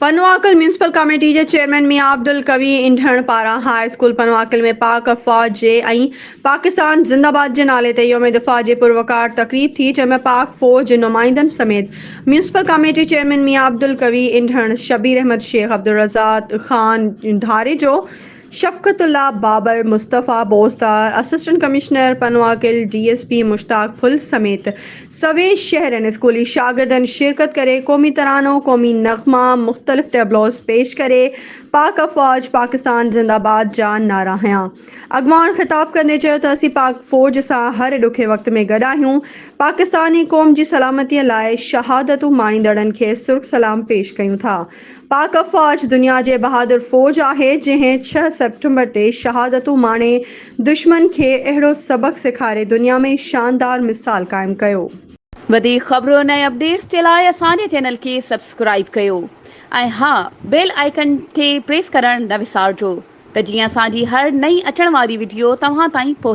पनवाकल municipal committee के chairman मियां अब्दुल कवी इंढण पारां हाई स्कूल पनवाकल में पाक अफ़वाज जे पाकिस्तान जिंदाबाद के नाले ते योम दिफ़ा जे पुरवकार तकरीब थी, जंहिंमें पाक फ़ौज जे नुमाइंदनि समेत म्यूनिसिपल कमेटी चेयरमैन मियां अब्दुल कवी इंढण, शबीर अहमद शेख, अब्दुल रज़ाक खान धारे जो, शफ़क़तुल्लाह बाबर, मुस्तफ़ा बोस्तार, असिस्टेंट कमिश्नर पनवाकल DSP मुश्ताक फुल समेत सवे शहरनि स्कूली शागिर्दनि शिरकत करे क़ौमी तरानो, क़ौमी नग़मा, मुख़्तलिफ़ टैबलोज़ पेश करे पाक अफ़वाज पाकिस्तान जिंदाबाद जा नारा हयां। अॻवान ख़िताब कंदे चयो त असीं पाक फ़ौज सां हर ॾुखे वक़्त में गॾु आहियूं। पाकिस्तानी क़ौम जी सलामतीअ लाइ शहादतूं माणींदड़नि खे सुर्ख़ सलाम पेश कयूं था। पाक अफ़वाज दुनिया जे बहादुर फ़ौज आहे, जंहिं 6 सेप्टेम्बर ते शहादतूं माणे दुश्मन खे अहिड़ो सबक़ सेखारे दुनिया में शानदार मिसाल क़ाइमु कयो। वधीक ख़बरुनि ऐं अपडेट्स जे लाइ असांजे चैनल खे सब्सक्राइब कयो ऐं हा, बेल आइकन खे प्रेस करणु न विसारिजो त जीअं असांजी हर नई अचण वारी वीडियो तव्हां ताईं पहुचे।